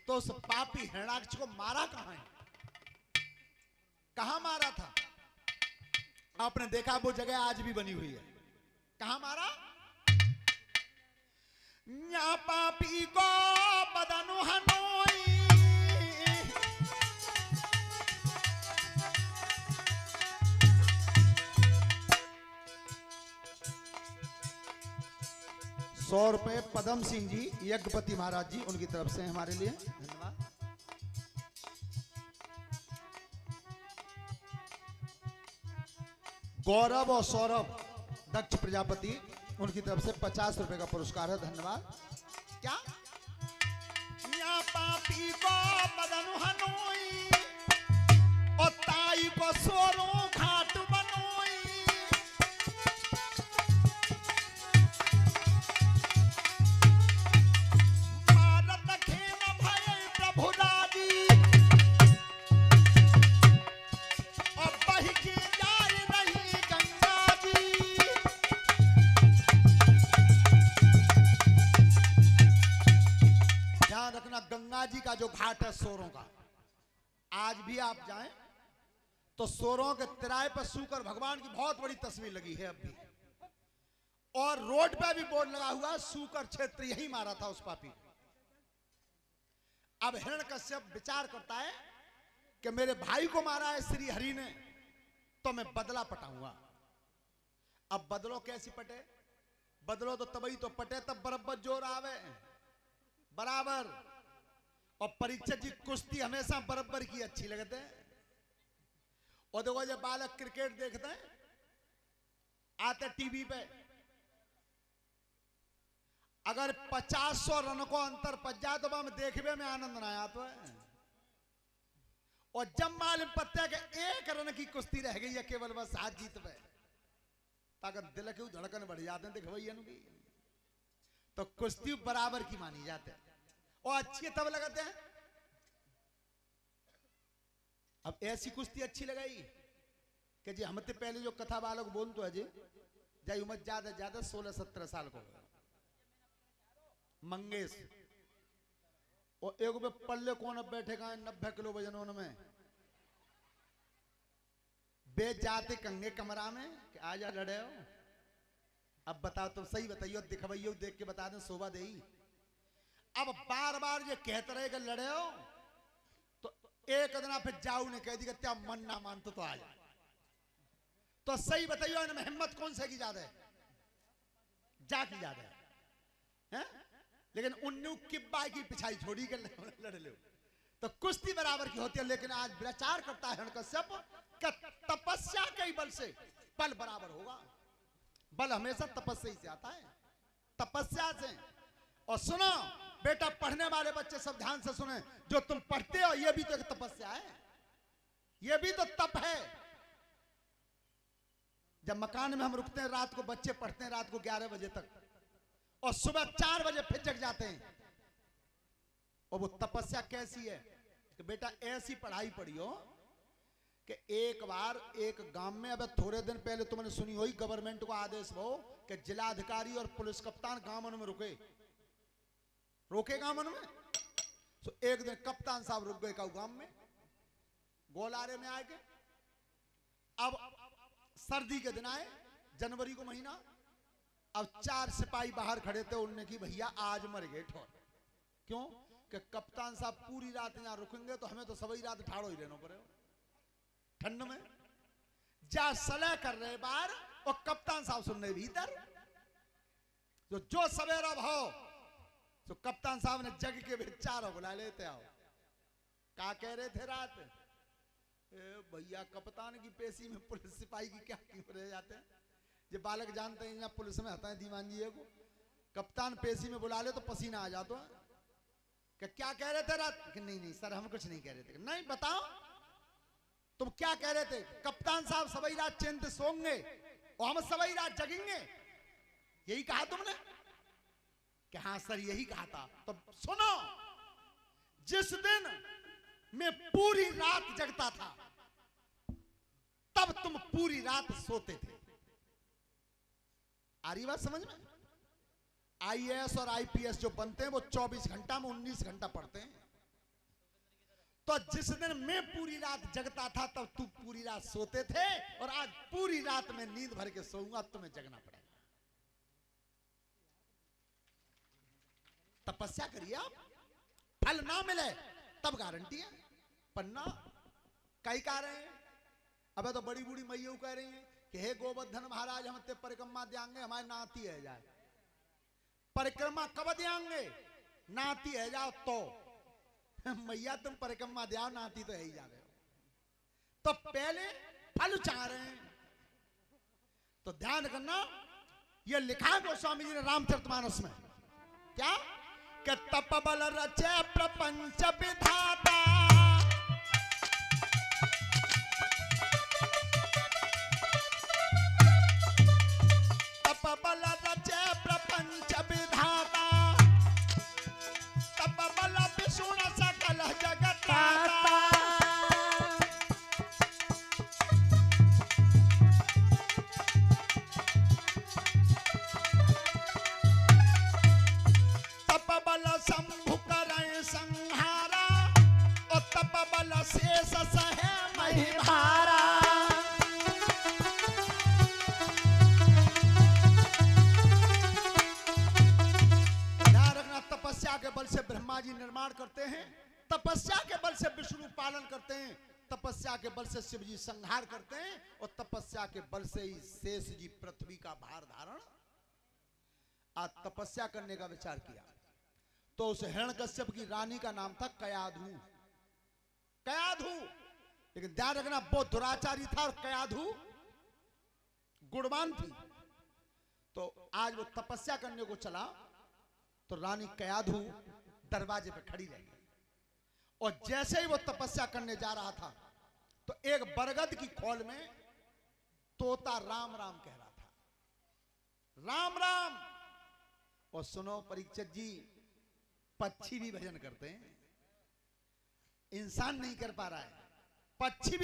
तो उस पापी हिरण्याक्ष को मारा कहां है? कहां मारा था? आपने देखा वो जगह आज भी बनी हुई है। कहां मारा? या पापी को बदनु हनोई, 100 रुपए पदम सिंह जी यज्ञपति महाराज जी उनकी तरफ से हमारे लिए धन्यवाद। गौरव और सौरभ दक्ष प्रजापति उनकी तरफ से 50 रुपए का पुरस्कार है, धन्यवाद। क्या? या पापी को बदनु हनोई और ताई को सोरो घाट बनोई, भारत खेल भय प्रभु राजी और बह के जाए रही गंगा जी। ध्यान रखना, गंगा जी का जो घाट है सोरों का, आज भी आप जाएं तो सोरों के तिराए पर सूकर भगवान की बहुत बड़ी तस्वीर लगी है अब भी, और रोड पे भी बोर्ड लगा हुआ सूकर क्षेत्र, यही मारा था उस पापी। अब हिरण्यकश्यप विचार करता है कि मेरे भाई को मारा है श्री हरि ने, तो मैं बदला पटाऊंगा। अब बदलो कैसी पटे? बदलो तो तभी तो पटे तब बराबर जोर आवे, बराबर। और परीक्षक जी कुश्ती हमेशा बराबर की अच्छी लगते हैं। और देखो जब बालक क्रिकेट देखते हैं, आते टीवी पे, अगर 50-100 रन को अंतर पच जाए तो हम देखने में आनंद ना आता है। और जब मालूम पड़ता है कि 1 रन की कुश्ती रह गई है केवल बस हाथ जीत पे, ताकत दिल की धड़कन बढ़ जाते हैं, देख भैया की तो कुश्ती बराबर की मानी जाते हैं और अच्छी तब लगाते हैं। अब ऐसी कुश्ती अच्छी लगाई कि जी हमसे पहले जो कथा बालक बोल तो अजय जाई उम्र ज्यादा 16-17 साल को मंगेश, और एक पे पल्ले कौन अब बैठेगा 90 किलो वजन उनमें, बेच जाते कंगे कमरा में कि आजा लड़े हो। अब बताओ तो सही, बताइयो दिखवाइयो, देख के बता दें शोभा दे। अब बार बार ये कहते रहे कि लड़े हो, तो एक दिन फिर जाऊ ने कह दी क्या मन ना मानते तो आ जाए। तो सही बताइयो इनमें हिम्मत कौन से की ज्यादा है? जा की ज्यादा है? लेकिन उन्नू किब्बा की पिछाई छोड़ी के लड़ लो तो कुश्ती बराबर की होती है। लेकिन आज विचार करता है हिरण्यकश्यप कि तपस्या के बल से बल बराबर होगा। बल हमेशा तपस्या से आता है, तपस्या से। और सुनो बेटा, पढ़ने वाले बच्चे सब ध्यान से सुने, जो तुम पढ़ते हो ये भी तो एक तपस्या है, ये भी तो तप है। जब मकान में हम रुकते हैं रात को, बच्चे पढ़ते हैं रात को 11 बजे तक और सुबह 4 बजे फिर जग जाते हैं, और वो तपस्या कैसी है कि बेटा ऐसी पढ़ाई पढ़ियो कि एक बार एक गांव में, अब थोड़े दिन पहले तुमने सुनी हुई गवर्नमेंट को आदेश हो कि जिलाधिकारी और पुलिस कप्तान गांव में रोके गांव में। तो एक दिन कप्तान साहब रुक गए गांव में, गोलारे में आए के। अब सर्दी के दिन आए, जनवरी को महीना। अब 4 सिपाही बाहर खड़े थे, उनने की भैया आज मर गए ठोर। क्यों? कि कप्तान साहब पूरी रात यहां रुकेंगे तो हमें तो सभी रात ठाड़ो ही रहना पड़ेगा ठंड में। जा सलाह कर रहे बार और कप्तान साहब सुन रहे भीतर। तो जो सवेरा भाव तो कप्तान साहब ने जग के चारों बुला लेते आओ। क्या कह रहे थे रात? भैया कप्तान की पेशी में पुलिस सिपाही की क्या क्यों रह जाते हैं? ये बालक जानते हैं यहाँ पुलिस में आता है दीवान जी को, कप्तान पेशी में बुला ले तो पसीना आ जाता है। क्या कह रहे थे रात? कि नहीं सर हम कुछ नहीं कह रहे थे। नहीं बताओ तुम क्या कह रहे थे? कप्तान साहब सभी रात चिंत सोंगे और हम सभी रात जगेंगे, यही कहा तुमने? कि हाँ सर यही कहा था। तो सुनो, जिस दिन मैं पूरी रात जगता था तब तुम पूरी रात सोते थे। आ रही बात समझ में? आईएएस और आईपीएस जो बनते हैं वो 24 घंटा में 19 घंटा पढ़ते हैं। तो जिस दिन मैं पूरी रात जगता था तब तू पूरी रात सोते थे, और आज पूरी रात में नींद भर के सोऊंगा, तुम्हें जगना पड़ेगा। तपस्या करिए आप, फल ना मिले तब गारंटी है, पन्ना कई कह रहे हैं। अबे तो बड़ी बूढ़ी मैयू कह रही हैं कि हे गोवर्धन महाराज, हम ते परिक्रमा देंगे, हमारे नाती है जाए। परिक्रमा कब देंगे? नाती है जाओ तो। मैया तुम परिक्रमा दे, नाती तो है ही जा रहे हो, तो पहले फल चाह रहे हैं। तो ध्यान करना, ये लिखा है गोस्वामी जी ने रामचरितमानस में, क्या कि तप बल रचे प्रपंच विधाता, तप बल रचे प्रपंच विधाता, तप बल विष्णु सकल जगत दाता। तप बल शंभु करे संहारा, और तप बल शेष सहे महिभारा। तपस्या के बल से ब्रह्मा जी निर्माण करते हैं, तपस्या के बल से विष्णु पालन करते हैं, तपस्या के बल से शिव जी संहार करते हैं, और तपस्या के बल से ही शेष जी पृथ्वी का भार धारण। आज तपस्या करने का विचार किया तो उस हिरण्यकश्यप की रानी का नाम था कयाधु। कयाधु, लेकिन ध्यान रखना वो दुराचारी था और कयाधु गुणवान थी। तो आज वो तपस्या करने को चला तो रानी कयाधु दरवाजे पे खड़ी रह गई, और जैसे ही वो तपस्या करने जा रहा था तो एक बरगद की खोल में तोता राम राम कह रहा था, राम राम। और सुनो परीक्षित जी, पक्षी भी भजन करते हैं, इंसान नहीं कर पा रहा है, पक्षी